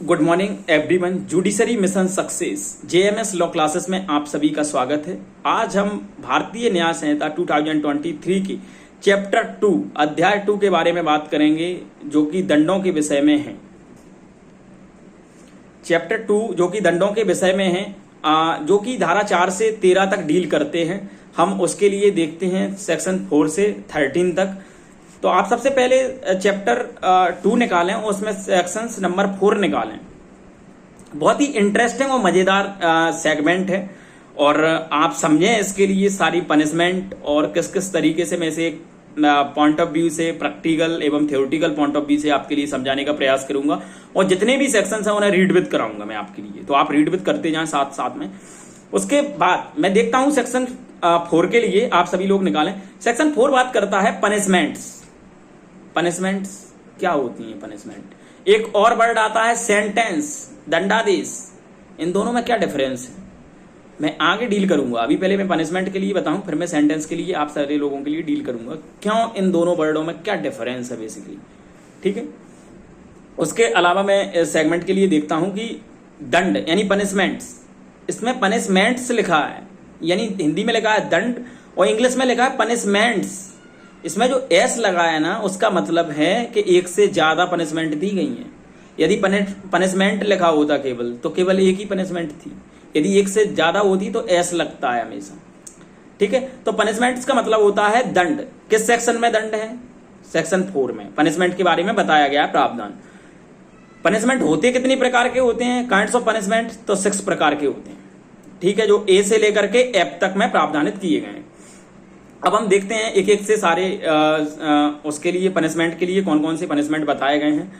Good morning everyone. Judiciary mission success JMS law classes में आप सभी का स्वागत है। आज हम भारतीय न्याय संहिता 2023 की चैप्टर 2 अध्याय 2 के बारे में बात करेंगे, जो कि दंडों के विषय में है। चैप्टर 2 जो कि दंडों के विषय में है, जो कि धारा 4 से 13 तक डील करते हैं। हम उसके लिए देखते हैं सेक्शन 4 से 13 तक। तो आप सबसे पहले चैप्टर 2 निकालें, उसमें सेक्शन नंबर 4 निकालें। बहुत ही इंटरेस्टिंग और मजेदार सेगमेंट है, और आप समझें इसके लिए सारी पनिशमेंट और किस किस तरीके से मैं इसे पॉइंट ऑफ व्यू से, प्रैक्टिकल एवं थ्योरेटिकल पॉइंट ऑफ व्यू से आपके लिए समझाने का प्रयास करूंगा। और जितने भी सेक्शंस हैं उन्हें रीड विद कराऊंगा मैं आपके लिए, तो आप रीड विद करते जाएं साथ साथ में। उसके बाद मैं देखता हूं सेक्शन 4 के लिए आप सभी लोग निकालें। सेक्शन 4 बात करता है पनिशमेंट्स। पनिशमेंट्स क्या होती हैं? पनिशमेंट एक और वर्ड आता है सेंटेंस, दंडादेश। इन दोनों में क्या डिफरेंस है मैं आगे डील करूंगा। अभी पहले मैं पनिशमेंट के लिए बताऊं, फिर मैं सेंटेंस के लिए आप सारे लोगों के लिए डील करूंगा, क्यों इन दोनों वर्डों में क्या डिफरेंस है बेसिकली। ठीक है। उसके अलावा मैं इस सेगमेंट के लिए देखता हूं कि दंड यानी पनिशमेंट्स, इसमें पनिशमेंट्स लिखा है, यानी हिंदी में लिखा है दंड और इंग्लिश में लिखा है पनिशमेंट्स। इसमें जो एस लगा है ना, उसका मतलब है कि एक से ज्यादा पनिशमेंट दी गई है। यदि पनिशमेंट लिखा होता केवल, तो केवल एक ही पनिशमेंट थी। यदि एक से ज्यादा होती तो एस लगता है हमेशा। ठीक है। तो पनिशमेंट्स का मतलब होता है दंड। किस सेक्शन में दंड है? सेक्शन 4 में पनिशमेंट के बारे में बताया गया है प्रावधान। पनिशमेंट होते कितनी प्रकार के होते हैं? काइंड्स ऑफ पनिशमेंट तो 6 प्रकार के होते हैं। ठीक है, जो ए से लेकर के एफ तक में प्रावधानित किए गए हैं। अब हम देखते हैं एक एक से सारे उसके लिए पनिशमेंट के लिए कौन कौन से पनिशमेंट बताए गए हैं।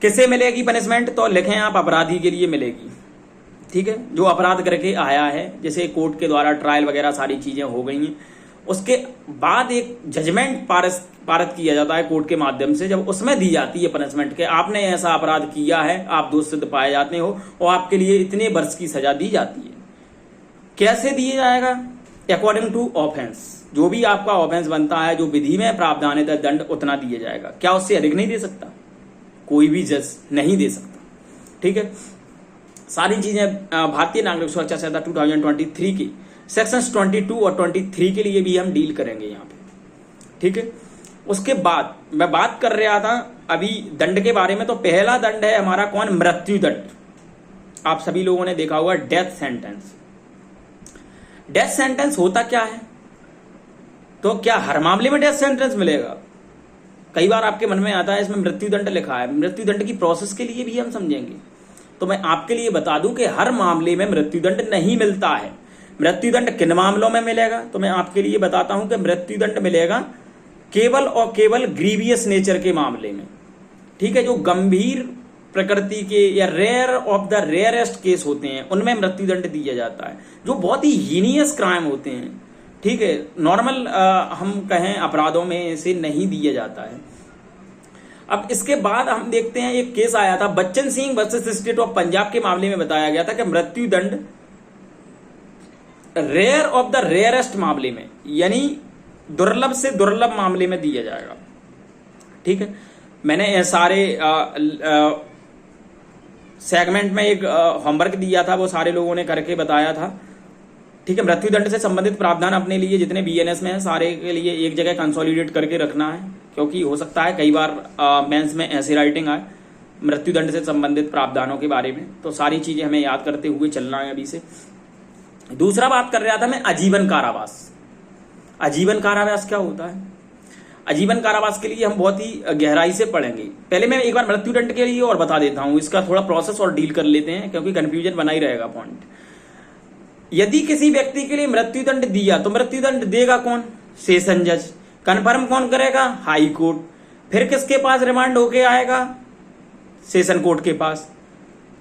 किसे मिलेगी पनिशमेंट? तो लिखें आप, अपराधी के लिए मिलेगी। ठीक है, जो अपराध करके आया है, जैसे कोर्ट के द्वारा ट्रायल वगैरह सारी चीजें हो गई हैं। उसके बाद एक जजमेंट पारित किया जाता है कोर्ट के माध्यम से, जब उसमें दी जाती है पनिशमेंट के आपने ऐसा अपराध किया है, आप दोष सिद्ध पाए जाते हो और आपके लिए इतने वर्ष की सजा दी जाती है। कैसे दिया जाएगा? According to offence. जो भी आपका ऑफेंस बनता है, जो विधि में प्रावधानित है दंड, उतना दिया जाएगा। क्या उससे अधिक नहीं दे सकता? कोई भी जज नहीं दे सकता। ठीक है। सारी चीजें भारतीय नागरिक सुरक्षा संहिता 2023 की सेक्शंस 22 और 23 के लिए भी हम डील करेंगे यहाँ पे। ठीक है। उसके बाद मैं बात कर रहा था अभी दंड के बारे में। तो पहला दंड है हमारा कौन? मृत्यु दंड। आप सभी लोगों ने देखा होगा डेथ सेंटेंस। डेथ सेंटेंस होता क्या है? तो क्या हर मामले में डेथ सेंटेंस मिलेगा? कई बार आपके मन में आता है इसमें मृत्यु दंड लिखा है। मृत्यु दंड की प्रोसेस के लिए भी हम समझेंगे। तो मैं आपके लिए बता दूं कि हर मामले में मृत्यु दंड नहीं मिलता है। मृत्यु दंड किन मामलों में मिलेगा? तो मैं आपके लिए बताता हूं कि मृत्यु दंड मिलेगा केवल और केवल ग्रीवियस नेचर के मामले में। ठीक है, जो गंभीर प्रकृति के या rare of the rarest case होते हैं, उनमें मृत्यु दंड दिया जाता है। जो बहुत ही हीनियस क्राइम होते हैं, ठीक है, नॉर्मल हम कहें अपराधों में इसे नहीं दिया जाता है। अब इसके बाद हम देखते हैं एक केस आया था Bachchan Singh versus state of Punjab के मामले में बताया गया था कि मृत्यु दंड रेयर ऑफ द रेयरेस्ट मामले में, यानी दुर्लभ से दुर्लभ मामले में दिया जाएगा। ठीक है। मैंने सारे सेगमेंट में एक होमवर्क दिया था, वो सारे लोगों ने करके बताया था। ठीक है। मृत्यु दंड से संबंधित प्रावधान अपने लिए जितने बीएनएस में है सारे के लिए एक जगह कंसोलिडेट करके रखना है, क्योंकि हो सकता है कई बार मेंस में ऐसी राइटिंग आए मृत्यु दंड से संबंधित प्रावधानों के बारे में। तो सारी चीजें हमें याद करते हुए चलना है अभी से। दूसरा बात कर रहा था मैं आजीवन कारावास। आजीवन कारावास क्या होता है? आजीवन कारावास के लिए हम बहुत ही गहराई से पढ़ेंगे। पहले मैं एक बार मृत्यु दंड के लिए और बता देता हूं, इसका थोड़ा प्रोसेस और डील कर लेते हैं, क्योंकि कंफ्यूजन बना ही रहेगा पॉइंट। यदि किसी व्यक्ति के लिए मृत्यु दंड दिया तो मृत्यु दंड देगा कौन? सेशन जज। कन्फर्म कौन करेगा? High court. फिर किसके पास रिमांड होके आएगा? सेशन कोर्ट के पास।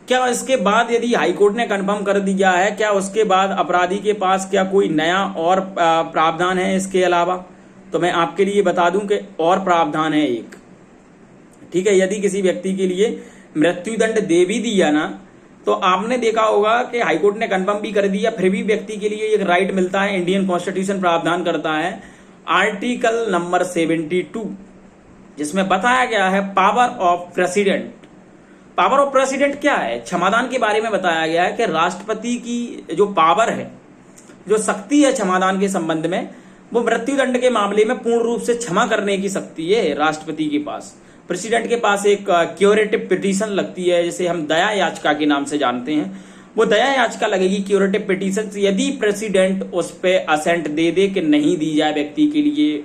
क्या इसके बाद यदि हाई कोर्ट ने कन्फर्म कर दिया है, क्या उसके बाद अपराधी के पास क्या कोई नया और प्रावधान है इसके अलावा? तो मैं आपके लिए बता दूं कि और प्रावधान है एक। ठीक है। यदि किसी व्यक्ति के लिए मृत्यु दंड दे भी दिया ना, तो आपने देखा होगा कि हाईकोर्ट ने कंफर्म भी कर दिया, फिर भी व्यक्ति के लिए एक राइट मिलता है। इंडियन कॉन्स्टिट्यूशन प्रावधान करता है आर्टिकल नंबर 72, जिसमें बताया गया है power of president power of president क्या है? क्षमादान के बारे में बताया गया है कि राष्ट्रपति की जो पावर है, जो शक्ति है क्षमादान के संबंध में, वो मृत्युदंड के मामले में पूर्ण रूप से क्षमा करने की शक्ति है राष्ट्रपति के पास। प्रेसिडेंट के पास एक क्यूरेटिव पिटीशन लगती है, जिसे हम दया याचिका के नाम से जानते हैं। वो दया याचिका लगेगी, क्यूरेटिव पिटीशन, यदि प्रेसिडेंट उस पे असेंट दे दे कि नहीं दी जाए व्यक्ति के लिए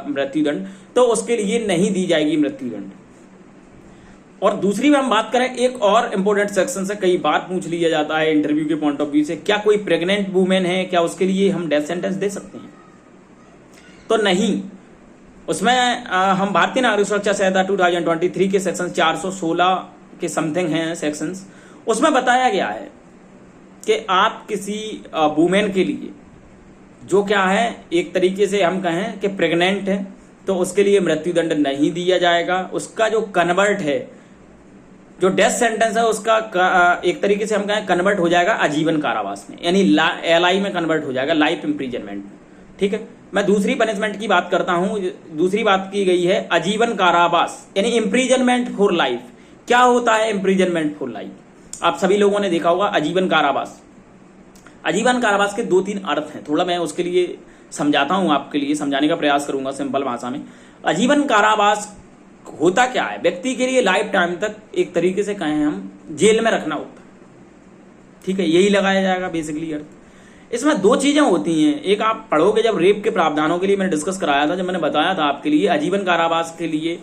मृत्युदंड, तो उसके लिए नहीं दी जाएगी मृत्युदंड। और दूसरी में हम बात करें, एक और इंपॉर्टेंट सेक्शन से कई बार पूछ लिया जाता है इंटरव्यू के पॉइंट ऑफ व्यू से, क्या कोई प्रेग्नेंट वुमेन है, क्या उसके लिए हम डेथ सेंटेंस दे सकते हैं? तो नहीं। उसमें हम भारतीय नागरिक सुरक्षा संहिता 2023 के सेक्शन 416 के समथिंग हैं सेक्शंस, उसमें बताया गया है कि आप किसी वुमेन के लिए जो क्या है, एक तरीके से हम कहें कि प्रेग्नेंट है, तो उसके लिए मृत्युदंड नहीं दिया जाएगा। उसका जो कन्वर्ट है, जो डेथ सेंटेंस है, उसका एक तरीके से हम कहें कन्वर्ट हो जाएगा आजीवन कारावास में, यानी LI में कन्वर्ट हो जाएगा, लाइफ इम्प्रिजनमेंट। ठीक है, मैं दूसरी पनिशमेंट की बात करता हूं। दूसरी बात की गई है आजीवन कारावास, यानी इम्प्रिजनमेंट फॉर लाइफ। क्या होता है इम्प्रिजनमेंट फॉर लाइफ? आप सभी लोगों ने देखा होगा आजीवन कारावास। आजीवन कारावास के 2-3 अर्थ हैं, थोड़ा मैं उसके लिए समझाता हूं, आपके लिए समझाने का प्रयास करूंगा सिंपल भाषा में। आजीवन कारावास होता क्या है? व्यक्ति के लिए लाइफ टाइम तक एक तरीके से कहें हम जेल में रखना होता है। ठीक है, यही लगाया जाएगा बेसिकली अर्थ। इसमें 2 चीजें होती हैं। एक आप पढ़ोगे, जब रेप के प्रावधानों के लिए मैंने डिस्कस कराया था, जब मैंने बताया था आपके लिए आजीवन कारावास के लिए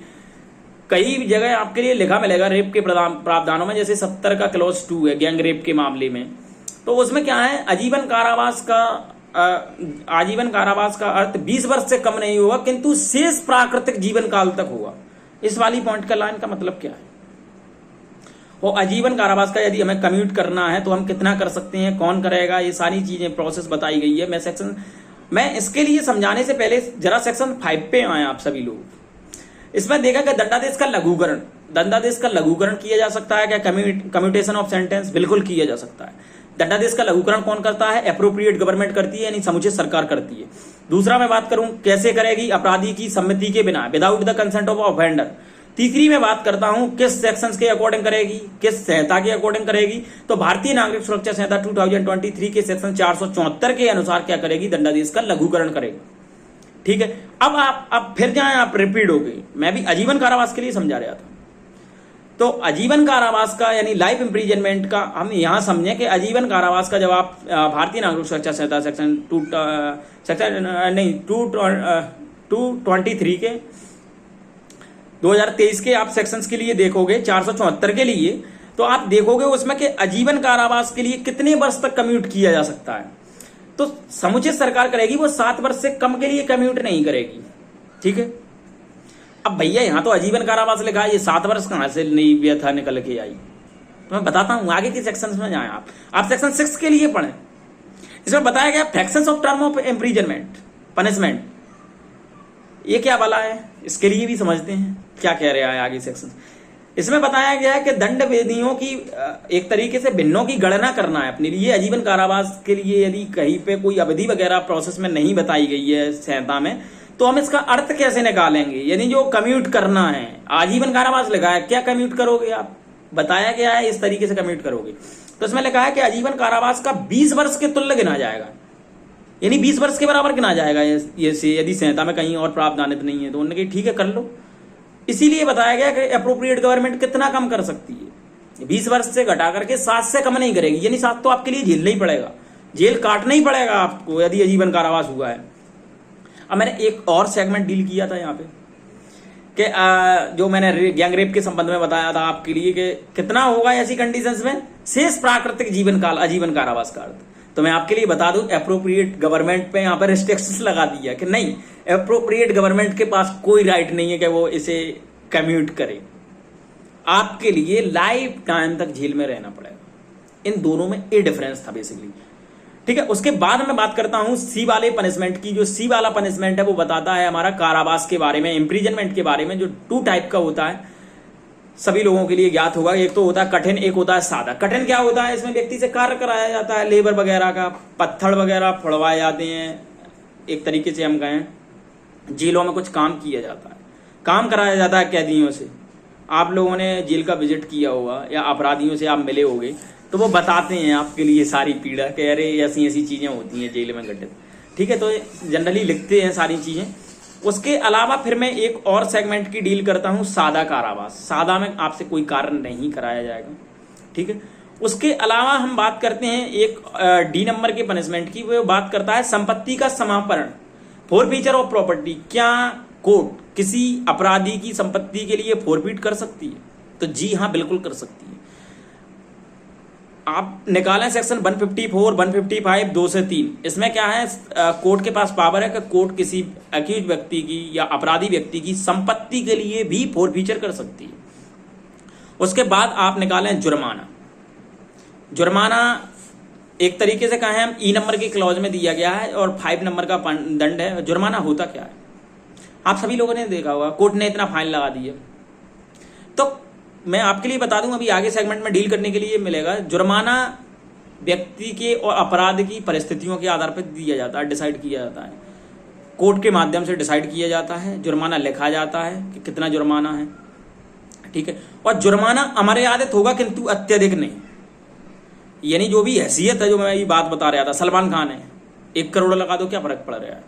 कई जगह आपके लिए लिखा मिलेगा रेप के प्रावधानों में, जैसे 70 का क्लॉज 2 है गैंग रेप के मामले में। तो उसमें क्या है, आजीवन कारावास का अर्थ 20 वर्ष से कम नहीं होगा, किंतु शेष प्राकृतिक जीवन काल तक होगा। इस वाली पॉइंट का लाइन का मतलब क्या है? वो आजीवन कारावास का यदि हमें कम्यूट करना है तो हम कितना कर सकते हैं, कौन करेगा, ये सारी चीजें प्रोसेस बताई गई है। मैं इसके लिए समझाने से पहले जरा सेक्शन 5 पे आए आप सभी लोग। इसमें देखा कि दंडादेश का लघुकरण किया जा सकता है क्या? कम्यूटेशन ऑफ सेंटेंस बिल्कुल किया जा सकता है। दंडादेश का लघुकरण कौन करता है? एप्रोप्रिएट गवर्नमेंट करती है, यानी समुचित सरकार करती है। दूसरा मैं बात करूं कैसे करेगी, अपराधी की सम्मति के बिना, without the consent of offender. तीसरी मैं बात करता हूं किस सेक्शंस के अकॉर्डिंग करेगी, किस संहिता के अकॉर्डिंग करेगी। तो भारतीय नागरिक सुरक्षा संहिता 2023 के सेक्शन 474 के अनुसार क्या करेगी? दंडादेश का लघुकरण करेगी। ठीक है, अब फिर जाएं आप, रिपीट हो गई। मैं भी आजीवन कारावास के लिए समझा रहा था। तो आजीवन कारावास का यानी लाइफ इम्प्रिजनमेंट का हम यहां समझें कि आजीवन कारावास का जब आप भारतीय नागरिक सुरक्षा संहिता सेक्शन 223 के 2023 के आप सेक्शंस के लिए देखोगे, 474 के लिए, तो आप देखोगे उसमें कि आजीवन कारावास के लिए कितने वर्ष तक कम्यूट किया जा सकता है। तो समुचित सरकार करेगी, वो 7 वर्ष से कम के लिए कम्यूट नहीं करेगी। ठीक है, अब भैया यहां तो आजीवन कारावास लिखा है, ये 7 वर्ष कहां से नई व्यथा निकल के आई? तो मैं बताता हूं, आगे के सेक्शंस में जाएं आप सेक्शन 6 के लिए पढ़ें। इसमें बताया गया fractions of term of imprisonment punishment. ये क्या वाला है, इसके लिए भी समझते हैं क्या कह रहा है आगे सेक्शन। इसमें बताया गया है कि दंड विधियों की एक तरीके से भिन्नों की गणना करना है अपने लिए। आजीवन कारावास के लिए यदि कहीं पे कोई अवधि वगैरह प्रोसेस में नहीं बताई गई है संहिता में, तो हम इसका अर्थ कैसे निकालेंगे? यानी जो कम्यूट करना है, आजीवन कारावास लिखा है, क्या कम्यूट करोगे आप? बताया गया है इस तरीके से कम्यूट करोगे। तो इसमें लिखा है कि आजीवन कारावास का 20 वर्ष के तुल्य गिना जाएगा, यानी 20 वर्ष के बराबर गिना जाएगा ये से, यदि संहिता में कहीं और प्रावधानित नहीं है। तो उन्होंने कहा ठीक है कर लो। इसीलिए बताया गया कि अप्रोप्रिएट गवर्नमेंट कितना कम कर सकती है, 20 वर्ष से घटा करके 7 से कम नहीं करेगी, यानी 7 तो आपके लिए झेलना ही पड़ेगा, जेल काटना ही पड़ेगा आपको यदि आजीवन कारावास हुआ है। अब मैंने एक और सेगमेंट डील किया था यहाँ पे कि जो मैंने गैंग रेप के संबंध में बताया था आपके लिए कि कितना होगा ऐसी कंडीशंस में शेष प्राकृतिक जीवन काल आजीवन कारावास का अर्थ। तो मैं आपके लिए बता दूं, एप्रोप्रिएट गवर्नमेंट पे यहाँ पर रिस्ट्रिक्शंस लगा दिया कि नहीं, एप्रोप्रिएट गवर्नमेंट के पास कोई राइट नहीं है कि वो इसे कम्यूट करे, आपके लिए लाइफ टाइम तक जेल में रहना पड़ेगा। इन दोनों में ये डिफरेंस था बेसिकली। ठीक है, उसके बाद मैं बात करता हूं सी वाले पनिशमेंट की। जो सी वाला पनिशमेंट है वो बताता है हमारा कारावास के बारे में, इम्प्रिजनमेंट के बारे में, जो 2 टाइप का होता है, सभी लोगों के लिए ज्ञात होगा। एक तो होता है कठिन, एक होता है सादा। कठिन क्या होता है? इसमें व्यक्ति से कार्य कराया जाता है, लेबर वगैरह का, पत्थर वगैरह फोड़वाए जाते हैं, एक तरीके से हम कहें जेलों में कुछ काम किया जाता है, काम कराया जाता है कैदियों से। आप लोगों ने जेल का विजिट किया होगा या अपराधियों से आप मिले होंगे, तो वो बताते हैं आपके लिए सारी पीड़ा कि अरे ऐसी ऐसी चीज़ें होती हैं जेल में घटित। ठीक है, तो जनरली लिखते हैं सारी चीज़ें। उसके अलावा फिर मैं एक और सेगमेंट की डील करता हूँ, सादा कारावास। सादा में आपसे कोई कार्य नहीं कराया जाएगा। ठीक है, उसके अलावा हम बात करते हैं एक डी नंबर के पनिशमेंट की। वो बात करता है संपत्ति का समापन, फोरफीचर ऑफ प्रॉपर्टी। क्या कोर्ट किसी अपराधी की संपत्ति के लिए फोरफीट कर सकती है? तो जी हाँ, बिल्कुल कर सकती है। आप निकालें सेक्शन 154, 155, 2 से 3। इसमें क्या है, कोर्ट के पास पावर है कि कोर्ट किसी अक्यूज व्यक्ति की या अपराधी व्यक्ति की संपत्ति के लिए भी फोरफीचर कर सकती है। उसके बाद आप निकालें जुर्माना। जुर्माना एक तरीके से कहें हम ई नंबर के क्लॉज में दिया गया है और 5 नंबर का दंड है। जुर्माना होता क्या है, आप सभी लोगों ने देखा होगा, कोर्ट ने इतना फाइन लगा दिया। तो मैं आपके लिए बता दूं, अभी आगे सेगमेंट में डील करने के लिए मिलेगा। जुर्माना व्यक्ति के और अपराध की परिस्थितियों के आधार पर दिया जाता है, डिसाइड किया जाता है। कोर्ट के माध्यम से डिसाइड किया जाता है। जुर्माना लिखा जाता है कि कितना जुर्माना है। ठीक है, और जुर्माना अमर्यादित होगा किंतु अत्यधिक नहीं। यानी जो भी हैसियत है, जो मैं ये बात बता रहा था, सलमान खान है, 1 करोड़ लगा दो, क्या फर्क पड़ रहा है।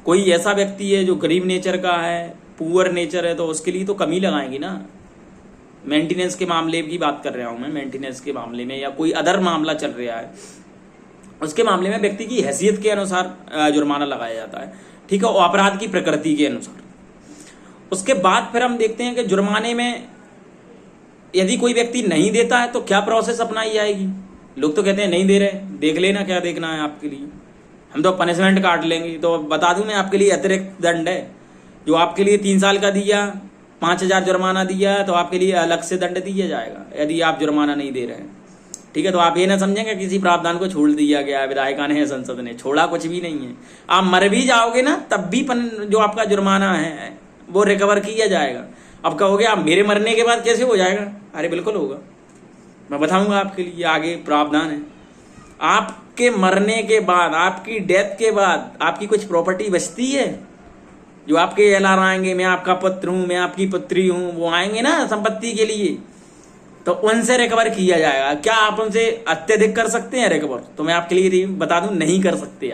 कोई ऐसा व्यक्ति है जो गरीब नेचर का है, पुअर नेचर है, तो उसके लिए तो कम ही लगाएंगी ना। मेंटेनेंस के मामले की बात कर रहा हूं मैं, मेंटेनेंस के मामले में या कोई अदर मामला चल रहा है, उसके मामले में व्यक्ति की हैसियत के अनुसार जुर्माना लगाया जाता है। ठीक है, और अपराध की प्रकृति के अनुसार। उसके बाद फिर हम देखते हैं कि जुर्माने में यदि कोई व्यक्ति नहीं देता है तो क्या प्रोसेस अपनाई जाएगी। लोग तो कहते हैं नहीं दे रहे, देख लेना क्या देखना है आपके लिए, हम तो पनिशमेंट काट लेंगे। तो बता दूं मैं, आपके लिए अतिरिक्त दंड है। जो आपके लिए 3 साल का दिया, 5,000 जुर्माना दिया, तो आपके लिए अलग से दंड दिया जाएगा यदि आप जुर्माना नहीं दे रहे हैं। ठीक है, तो आप ये ना समझेंगे किसी प्रावधान को छोड़ दिया गया है, विधायिका ने, संसद ने छोड़ा कुछ भी नहीं है। आप मर भी जाओगे ना, तब भी जो आपका जुर्माना है वो रिकवर किया जाएगा। अब कहोगे आप मेरे मरने के बाद कैसे हो जाएगा, अरे बिल्कुल होगा, मैं बताऊंगा आपके लिए, आगे प्रावधान है। आपके मरने के बाद, आपकी डेथ के बाद आपकी कुछ प्रॉपर्टी बचती है, जो आपके एलआर आएंगे, मैं आपका पुत्र हूं, मैं आपकी पुत्री हूं, वो आएंगे ना संपत्ति के लिए, तो उनसे रिकवर किया जाएगा। क्या आप उनसे अत्यधिक कर सकते हैं रिकवर? तो मैं आपके लिए बता दूं, नहीं कर सकते।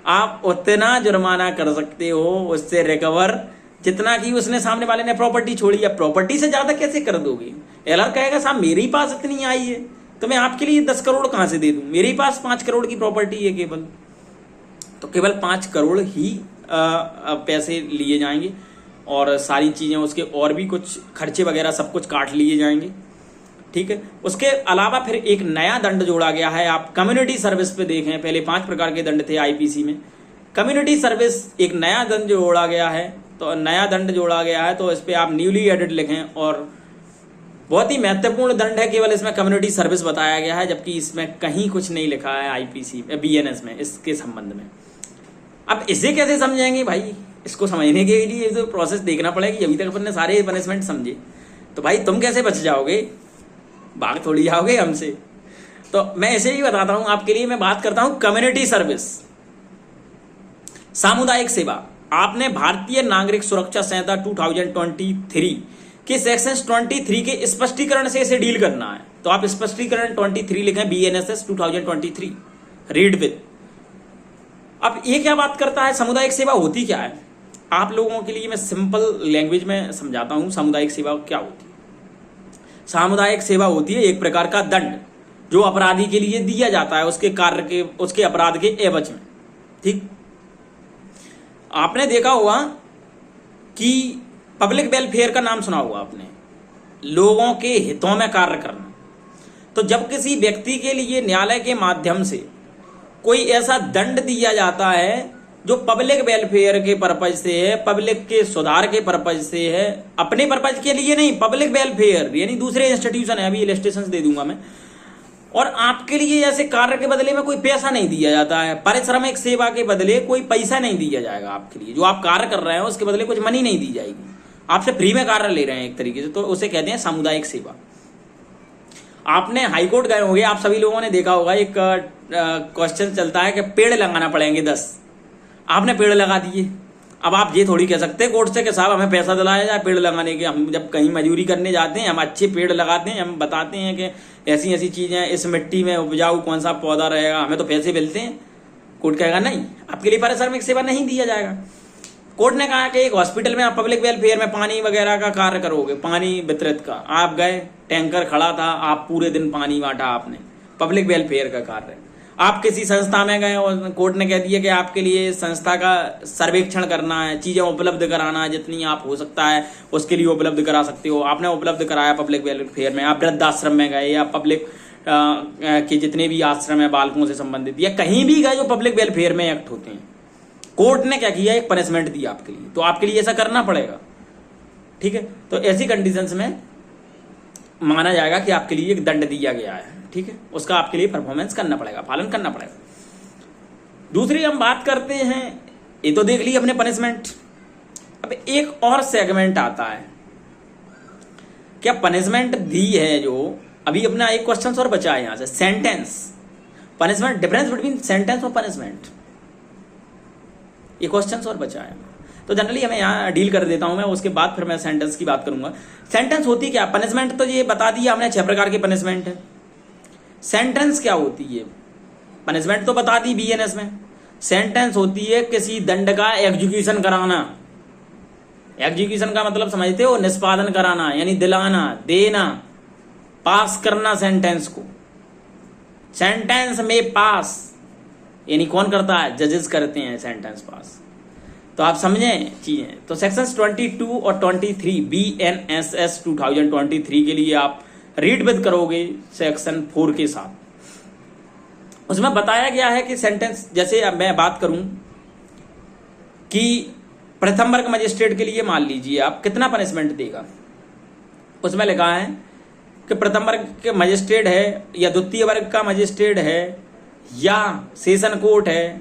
आप उतना जुर्माना कर सकते हो उससे रिकवर जितना कि उसने, सामने वाले ने प्रॉपर्टी छोड़ी। या प्रॉपर्टी से ज्यादा कैसे कर दोगे? एलआर कहेगा साहब मेरे पास इतनी आई है, तो मैं आपके लिए 10 करोड़ कहां से दे दूं, मेरे पास 5 करोड़ की प्रॉपर्टी है केवल, तो केवल 5 करोड़ ही पैसे लिए जाएंगे और सारी चीजें उसके और भी कुछ खर्चे वगैरह सब कुछ काट लिए जाएंगे। ठीक है, उसके अलावा फिर एक नया दंड जोड़ा गया है। आप कम्युनिटी सर्विस पे देखें, पहले 5 प्रकार के दंड थे आईपीसी में, कम्युनिटी सर्विस एक नया दंड जोड़ा गया है। तो नया दंड जोड़ा गया है, तो इस पे आप न्यूली एडेड लिखें। और बहुत ही महत्वपूर्ण दंड है, केवल इसमें कम्युनिटी सर्विस बताया गया है, जबकि इसमें कहीं कुछ नहीं लिखा है आईपीसी बीएनएस में इसके संबंध में। अब इसे कैसे समझेंगे भाई, इसको समझने के लिए तो प्रोसेस देखना पड़ेगा। अभी तक अपन ने सारे पनिशमेंट समझे, तो भाई तुम कैसे बच जाओगे, भाग थोड़ी जाओगे हमसे। तो मैं ऐसे ही बताता हूं आपके लिए। मैं बात करता हूं कम्युनिटी सर्विस, सामुदायिक सेवा। आपने भारतीय नागरिक सुरक्षा संहिता 2023 के सेक्शन 23 के स्पष्टीकरण से इसे डील करना है। तो आप स्पष्टीकरण 23 लिखें, BNSS 2023 रीड विद। अब ये क्या बात करता है, सामुदायिक सेवा होती क्या है? आप लोगों के लिए मैं सिंपल लैंग्वेज में समझाता हूं सामुदायिक सेवा क्या होती है। सामुदायिक सेवा होती है एक प्रकार का दंड जो अपराधी के लिए दिया जाता है उसके कार्य के, उसके अपराध के एवज में। ठीक, आपने देखा होगा कि पब्लिक वेलफेयर का नाम सुना होगा आपने, लोगों के हितों में कार्य करना। तो जब किसी व्यक्ति के लिए न्यायालय के माध्यम से कोई ऐसा दंड दिया जाता है जो पब्लिक वेलफेयर के पर्पज से है, पब्लिक के सुधार के पर्पज से है, अपने पर्पज के लिए नहीं, पब्लिक वेलफेयर यानी दूसरे इंस्टीट्यूशन है, अभी इलस्ट्रेशन दे दूंगा मैं, और आपके लिए ऐसे कार्य के बदले में कोई पैसा नहीं दिया जाता है, पारिश्रमिक सेवा के बदले कोई पैसा नहीं दिया जाएगा आपके लिए, जो आप कार्य कर रहे हैं उसके बदले कुछ मनी नहीं दी जाएगी, आपसे फ्री में कार्य ले रहे हैं एक तरीके से, तो उसे कहते हैं सामुदायिक सेवा। आपने हाईकोर्ट गए होंगे, आप सभी लोगों ने देखा होगा, एक क्वेश्चन चलता है कि पेड़ लगाना पड़ेंगे 10, आपने पेड़ लगा दिए, अब आप ये थोड़ी कह सकते कोर्ट से कि साहब हमें पैसा दिलाया जाए पेड़ लगाने के। हम जब कहीं मजदूरी करने जाते हैं हम अच्छे पेड़ लगाते हैं, हम बताते हैं कि ऐसी ऐसी चीजें इस मिट्टी में उपजाऊ कौन सा पौधा रहेगा, हमें तो पैसे मिलते हैं। कोर्ट कहेगा नहीं, आपके लिए पारिश्रमिक सेवा नहीं दिया जाएगा। कोर्ट ने कहा कि एक हॉस्पिटल में आप पब्लिक वेलफेयर में पानी वगैरह का कार्य करोगे, पानी वितरित का, आप गए, टैंकर खड़ा था, आप पूरे दिन पानी बांटा आपने, पब्लिक वेलफेयर का कार्य। आप किसी संस्था में गए और कोर्ट ने कह दिया कि आपके लिए संस्था का सर्वेक्षण करना है, चीजें उपलब्ध कराना है, जितनी आप हो सकता है उसके लिए उपलब्ध करा सकते हो, आपने उपलब्ध कराया पब्लिक वेलफेयर में। आप वृद्धाश्रम में गए या पब्लिक के जितने भी आश्रम है बालकों से संबंधित, या कहीं भी गए जो पब्लिक वेलफेयर में एक्ट होते हैं, कोर्ट ने क्या किया, एक पनिशमेंट दिया आपके लिए, तो आपके लिए ऐसा करना पड़ेगा। ठीक है, तो ऐसी कंडीशंस में माना जाएगा कि आपके लिए एक दंड दिया गया है। ठीक है, उसका आपके लिए परफॉर्मेंस करना पड़ेगा, पालन करना पड़ेगा। दूसरी हम बात करते हैं, ये तो देख ली अपने पनिशमेंट। अब एक और सेगमेंट आता है, क्या पनिशमेंट दी है जो अभी अपना एक क्वेश्चन और बचा है यहां से, sentence punishment, difference between sentence और पनिशमेंट, ये क्वेश्चन और बचा है। तो जनरली हमें यहाँ डील कर देता हूं मैं, उसके बाद फिर मैं सेंटेंस की बात करूंगा। सेंटेंस होती क्या, पनिशमेंट तो ये बता दिया हमने 6 प्रकार की पनिशमेंट है। सेंटेंस क्या होती है, पनिशमेंट तो बता दी बीएनएस में, सेंटेंस होती है किसी दंड का एग्जीक्यूशन कराना। एग्जीक्यूशन का मतलब समझते हो, निष्पादन कराना, यानी दिलाना, देना, पास करना सेंटेंस को। सेंटेंस में पास यानी कौन करता है, जजेस करते हैं सेंटेंस पास। तो आप समझें चीजें। तो सेक्शंस 22 और 23 BNSS 2023 के लिए आप रीड विद करोगे सेक्शन 4 के साथ। उसमें बताया गया है कि सेंटेंस, जैसे अब मैं बात करूं कि प्रथम वर्ग मजिस्ट्रेट के लिए मान लीजिए आप कितना पनिशमेंट देगा, उसमें लिखा है कि प्रथम वर्ग के मजिस्ट्रेट है या द्वितीय वर्ग का मजिस्ट्रेट है या सेशन कोर्ट है,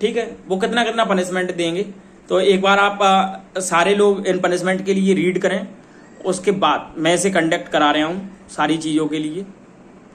ठीक है, वो कितना कितना पनिशमेंट देंगे। तो एक बार आप सारे लोग इन पनिशमेंट के लिए रीड करें, उसके बाद मैं इसे कंडक्ट करा रहा हूं सारी चीजों के लिए।